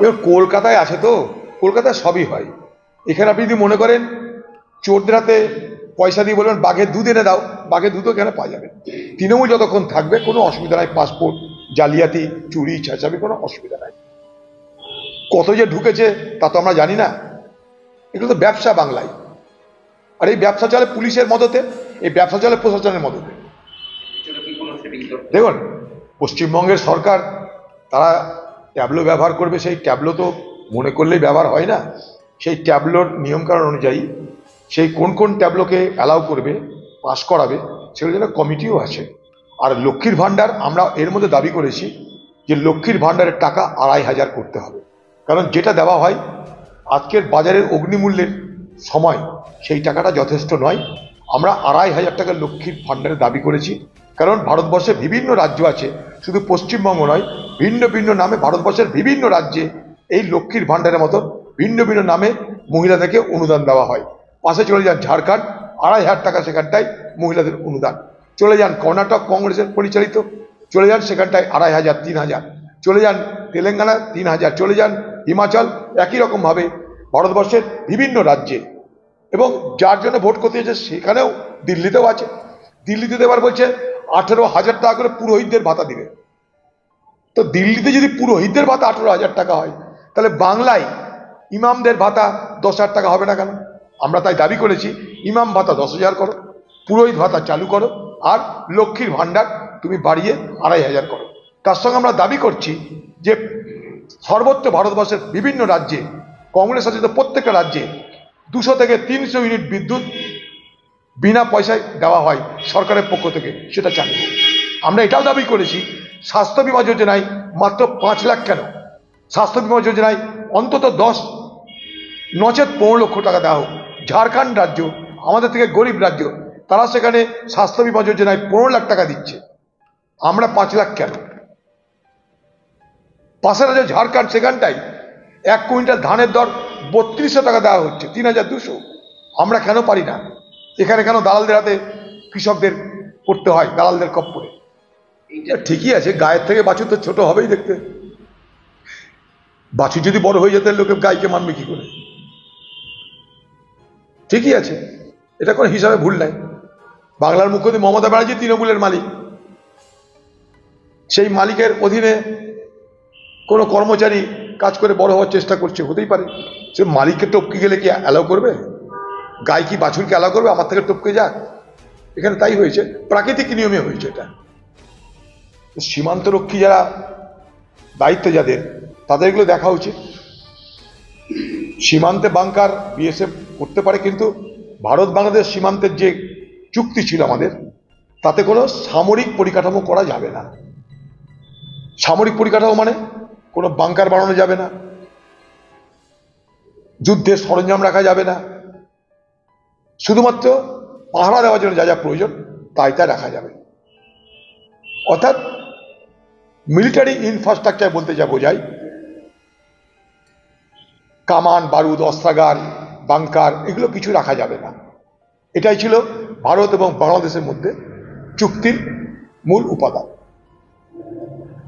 এবার কলকাতায় আছে তো, কলকাতায় সবই হয়। এখানে আপনি যদি মনে করেন চোরদের হাতে পয়সা দিয়ে বলবেন বাঘের দুধ এনে দাও, বাঘের দুধও এখানে পাওয়া যাবে। তৃণমূল যতক্ষণ থাকবে কোনো অসুবিধা নাই, পাসপোর্ট জালিয়াতি চুরি ছাঁচাবি কোনো অসুবিধা নাই। কত যে ঢুকেছে তা তো আমরা জানি না, এগুলো তো ব্যবসা বাংলায়। আর এই ব্যবসা চলে পুলিশের মদতে, এই ব্যবসা চলে প্রশাসনের মদতে। দেখুন পশ্চিমবঙ্গের সরকার তারা ট্যাবলো ব্যবহার করবে, সেই ট্যাবলো তো মনে করলেই ব্যবহার হয় না। সেই ট্যাবলোর নিয়মকানুন অনুযায়ী সেই কোন কোন ট্যাবলোকে অ্যালাউ করবে, পাস করাবে, সেগুলোর জন্য কমিটিও আছে। আর লক্ষ্মীর ভাণ্ডার আমরা এর মধ্যে দাবি করেছি যে লক্ষ্মীর ভাণ্ডারের টাকা 2500 করতে হবে, কারণ যেটা দেওয়া হয় আজকের বাজারের অগ্নিমূল্যের সময় সেই টাকাটা যথেষ্ট নয়। আমরা 2500 টাকা লক্ষ্মীর ভাণ্ডারে দাবি করেছি, কারণ ভারতবর্ষে বিভিন্ন রাজ্য আছে, শুধু পশ্চিমবঙ্গ নয়, ভিন্ন ভিন্ন নামে ভারতবর্ষের বিভিন্ন রাজ্যে এই লক্ষ্মীর ভাণ্ডারের মতো ভিন্ন ভিন্ন নামে মহিলাদেরকে অনুদান দেওয়া হয়। পাশে চলে যান ঝাড়খণ্ড, 2500 টাকা সেখানটায় মহিলাদের অনুদান। চলে যান কর্ণাটক কংগ্রেসের পরিচালিত, চলে যান সেখানটায় 2500, 3000। চলে যান তেলেঙ্গানা 3000, চলে যান হিমাচল, একই রকমভাবে ভারতবর্ষের বিভিন্ন রাজ্যে। এবং যার জন্য ভোট করতে হয়েছে সেখানেও দিল্লিতেও আছে। দিল্লিতে এবার বলছে 18,000 টাকা করে পুরোহিতদের ভাতা দিবে। তো দিল্লিতে যদি পুরোহিতদের ভাতা 18,000 টাকা হয়, তাহলে বাংলায় ইমামদের ভাতা 10,000 টাকা হবে না কেন? আমরা তাই দাবি করেছি ইমাম ভাতা 10,000 করো, পুরোহিত ভাতা চালু করো, আর লক্ষ্মীর ভাণ্ডার তুমি বাড়িয়ে 2500 করো। তার সঙ্গে আমরা দাবি করছি যে সর্বত্র ভারতবর্ষের বিভিন্ন রাজ্যে, কংগ্রেস শাসিত প্রত্যেকটা রাজ্যে 200 থেকে 300 ইউনিট বিদ্যুৎ বিনা পয়সায় দেওয়া হয় সরকারের পক্ষ থেকে, সেটা চালু। আমরা এটাও দাবি করেছি স্বাস্থ্য বিমা যোজনায় মাত্র 5 লাখ কেন, স্বাস্থ্য বিমা যোজনায় অন্তত 10 নচেত 15 লক্ষ টাকা দেওয়া হোক। ঝাড়খণ্ড রাজ্য আমাদের থেকে গরিব রাজ্য, তারা সেখানে স্বাস্থ্য বিমা যোজনায় 15 লাখ টাকা দিচ্ছে, আমরা 5 লাখ কেন? পাশের রাজ্য ঝাড়খণ্ড, সেখানটাই 1 কুইন্টাল ধানের দর 3200 টাকা দেওয়া হচ্ছে, 3200। আমরা কেন পারি না? এখানে কেন দালালদের হাতে কৃষকদের করতে হয়, দালালদের কপ্পরে? ঠিকই আছে, গায়ের থেকে বাছুর তো ছোট হবেই দেখতে। বাছুর যদি বড় হয়ে যেতে লোকে গাইকে মানবে কি করে? ঠিকই আছে, এটা কোনো হিসাবে ভুল নাই। বাংলার মুখ্যমন্ত্রী মমতা ব্যানার্জি তৃণমূলের মালিক, সেই মালিকের অধীনে কোনো কর্মচারী কাজ করে বড় হওয়ার চেষ্টা করছে, হতেই পারে। সে মালিককে টপকে গেলে কি অ্যালাউ করবে? গাই কি বাছুরকে অ্যালাউ করবে আমার থেকে টপকে যাক? এখানে তাই হয়েছে, প্রাকৃতিক নিয়মে হয়েছে এটা। সীমান্তরক্ষী যারা দায়িত্ব যাদের, তাদের এগুলো দেখা উচিত। সীমান্তে বাংকার বিএসএফ করতে পারে, কিন্তু ভারত বাংলাদেশ সীমান্তের যে চুক্তি ছিল আমাদের, তাতে কোনো সামরিক পরিকাঠামো করা যাবে না। সামরিক পরিকাঠামো মানে কোনো বাংকার বানানো যাবে না, যুদ্ধের সরঞ্জাম রাখা যাবে না, শুধুমাত্র পাহারা দেওয়ার জন্য যা যা প্রয়োজন তাই তা রাখা যাবে। অর্থাৎ মিলিটারি ইনফ্রাস্ট্রাকচার বলতে যা বোঝায়, কামান বারুদ অস্ত্রাগার বাংকার এগুলো কিছু রাখা যাবে না। এটাই ছিল ভারত এবং বাংলাদেশের মধ্যে চুক্তির মূল উপাদান।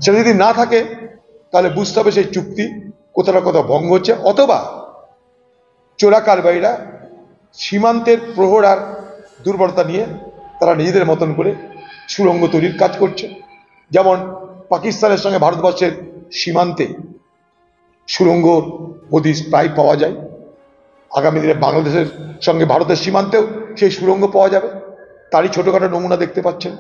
সেটা যদি না থাকে তাহলে বুঝতে হবে সেই চুক্তি কোথাও না কোথাও ভঙ্গ হচ্ছে, অথবা চোরা কারবারিরা সীমান্তের প্রহর আর দুর্বলতা নিয়ে তারা নিজেদের মতন করে সুড়ঙ্গ তৈরির কাজ করছে। যেমন পাকিস্তানের সঙ্গে ভারতবর্ষের সীমান্তে সুড়ঙ্গ হদিস প্রায় পাওয়া যায়, আগামী দিনে বাংলাদেশের সঙ্গে ভারতের সীমান্তেও সেই সুড়ঙ্গ পাওয়া যাবে। তারই ছোটখাটো নমুনা দেখতে পাচ্ছেন।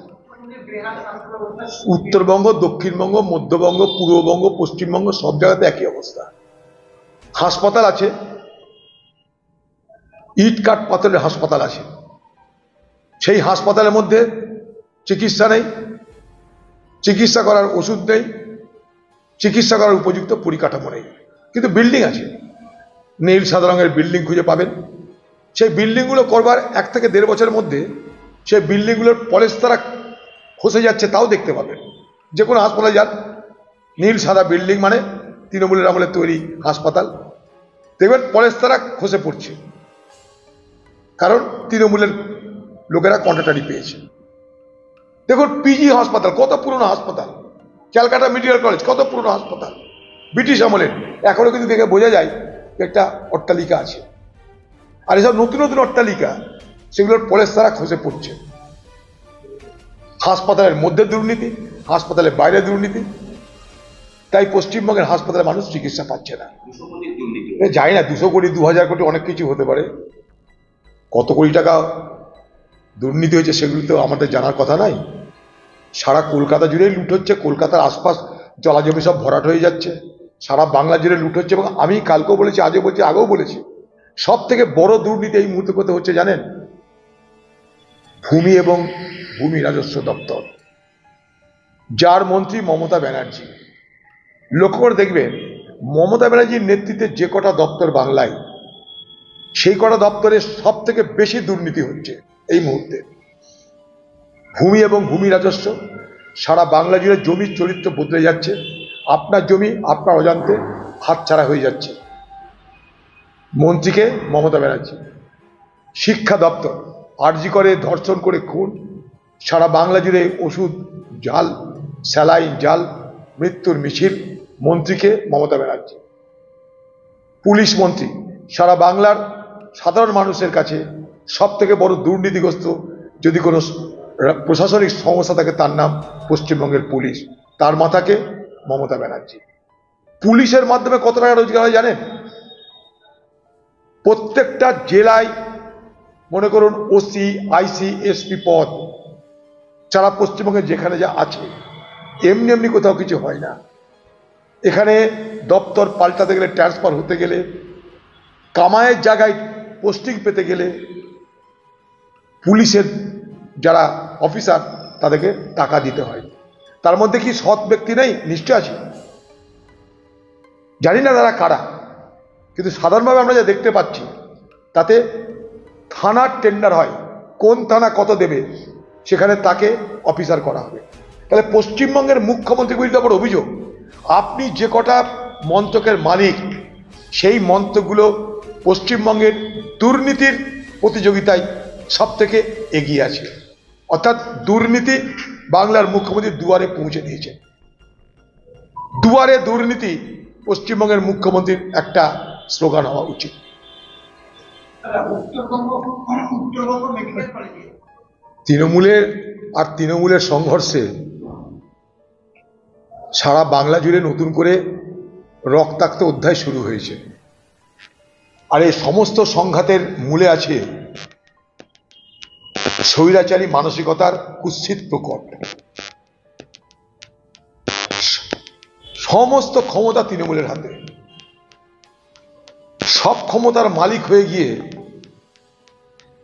উত্তরবঙ্গ, দক্ষিণবঙ্গ, মধ্যবঙ্গ, পূর্ববঙ্গ, পশ্চিমবঙ্গ সব জায়গাতে একই অবস্থা। হাসপাতাল আছে, ইট কাঠ পাথরের হাসপাতাল আছে, সেই হাসপাতালের মধ্যে চিকিৎসা নেই, চিকিৎসা করার ওষুধ নেই, চিকিৎসা করার উপযুক্ত পরিকাঠামো নেই, কিন্তু বিল্ডিং আছে। নীল সাদা রঙের বিল্ডিং খুঁজে পাবেন। সেই বিল্ডিংগুলো করবার 1 থেকে 1.5 বছরের মধ্যে সেই বিল্ডিংগুলোর পলেস্তারা খসে যাচ্ছে, তাও দেখতে পাবেন। যে কোনো হাসপাতালে যান, নীল সাদা বিল্ডিং মানে তৃণমূলের আমলে তৈরি হাসপাতাল, দেখবেন পলেস্তারা খসে পড়ছে, কারণ তৃণমূলের লোকেরা কন্ট্রাক্টারি পেয়েছে। দেখুন পিজি হাসপাতাল, কত পুরনো হাসপাতাল। ক্যালকাটা মেডিকেল কলেজ, কত পুরনো হাসপাতাল। ব্রিটিশ আমলের। এখনো কিন্তু দেখে বোঝা যায় একটা অট্টালিকা আছে। আর এসব নতুন নতুন অট্টালিকা, সেগুলোর পলেস্তারা খসে পড়ছে। হাসপাতালের মধ্যে দুর্নীতি, হাসপাতালের বাইরে দুর্নীতি। তাই পশ্চিমবঙ্গের হাসপাতালে মানুষ চিকিৎসা পাচ্ছে না। যাই না, 200 কোটি 2000 কোটি অনেক কিছু হতে পারে। কত কোটি টাকা দুর্নীতি হয়েছে সেগুলি তো আমাদের জানার কথা নাই। সারা কলকাতা জুড়েই লুট হচ্ছে, কলকাতার আশপাশ জলাজমি সব ভরাট হয়ে যাচ্ছে, সারা বাংলা জুড়ে লুট হচ্ছে। এবং আমি কালকেও বলেছি, আজও বলছি, আগেও বলেছি, সব থেকে বড় দুর্নীতি এই মুহূর্তে কোথায় হচ্ছে জানেন? ভূমি এবং ভূমি রাজস্ব দপ্তর, যার মন্ত্রী মমতা ব্যানার্জি। লক্ষ্য করে দেখবেন, মমতা ব্যানার্জির নেতৃত্বে যে কটা দপ্তর বাংলায়, সেই কটা দপ্তরে সব থেকে বেশি দুর্নীতি হচ্ছে এই মুহূর্তে। ভূমি এবং ভূমি রাজস্ব, সারা বাংলা জুড়ে জমির চরিত্র বদলে যাচ্ছে। আপনার জমি আপনার অজান্তে হাতছাড়া হয়ে যাচ্ছে মন্ত্রীকে মমতা ব্যানার্জি। শিক্ষা দপ্তর, আরজি করে ধর্ষণ করে খুন, সারা বাংলা জুড়ে ওষুধ জাল, স্যালাইন জাল, মৃত্যুর মিছিল, মন্ত্রীকে মমতা ব্যানার্জি। পুলিশ মন্ত্রী, সারা বাংলার সাধারণ মানুষের কাছে সব থেকে বড় দুর্নীতিগ্রস্ত যদি কোনো প্রশাসনিক সংস্থা থাকে তার নাম পশ্চিমবঙ্গের পুলিশ, তার মাথাকে মমতা ব্যানার্জি। পুলিশের মাধ্যমে কত টাকা রোজগার হয় জানেন? প্রত্যেকটা জেলায় মনে করুন ওসি, আইসি, এসপি পদ যারা পশ্চিমবঙ্গে যেখানে যা আছে, এমনি এমনি কোথাও কিছু হয় না। এখানে দপ্তর পাল্টাতে গেলে, ট্রান্সফার হতে গেলে, কামায়ের জায়গায় পোস্টিং পেতে গেলে পুলিশের যারা অফিসার তাদেরকে টাকা দিতে হয়। তার মধ্যে কি সৎ ব্যক্তি নেই? নিশ্চয় আছে, জানি না তারা কারা, কিন্তু সাধারণভাবে আমরা যা দেখতে পাচ্ছি তাতে থানার টেন্ডার হয়, কোন থানা কত দেবে সেখানে তাকে অফিসার করা হবে। তাহলে পশ্চিমবঙ্গের মুখ্যমন্ত্রীর বিরুদ্ধে আবার অভিযোগ, আপনি যে কটা মন্ত্রকের মালিক, সেই মন্ত্রকগুলো পশ্চিমবঙ্গের দুর্নীতির প্রতিযোগিতায় সব থেকে এগিয়ে আছে। অর্থাৎ দুর্নীতি বাংলার মুখ্যমন্ত্রীর দুয়ারে পৌঁছে দিয়েছে। দুয়ারে দুর্নীতি পশ্চিমবঙ্গের মুখ্যমন্ত্রীর একটা স্লোগান হওয়া উচিত। তৃণমূলের সংঘর্ষে সারা বাংলা জুড়ে নতুন করে রক্তাক্ত অধ্যায় শুরু হয়েছে। আর এই সমস্ত সংঘাতের মূলে আছে স্বৈরাচারী মানসিকতার কুৎসিত প্রকট। সমস্ত ক্ষমতা তৃণমূলের হাতে, সব ক্ষমতার মালিক হয়ে গিয়ে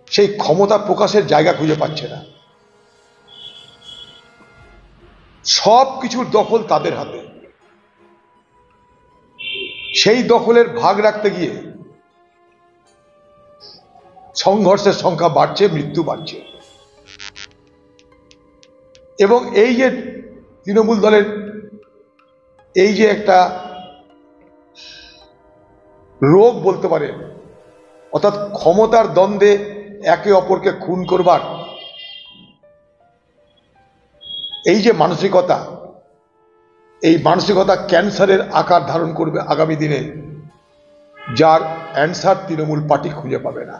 সেই ক্ষমতা প্রকাশের জায়গা খুঁজে পাচ্ছে না। সব কিছুর দখল তাদের হাতে। সেই দখলের ভাগ রাখতে গিয়ে সংঘর্ষের সংখ্যা বাড়ছে, মৃত্যু বাড়ছে। এবং এই যে তৃণমূল দলের এই যে একটা রোগ বলতে পারেন, অর্থাৎ ক্ষমতার দ্বন্দ্বে একে অপরকে খুন করবার এই যে মানসিকতা, এই মানসিকতা ক্যান্সারের আকার ধারণ করবে আগামী দিনে, যার অ্যান্সার তৃণমূল পার্টি খুঁজে পাবে না।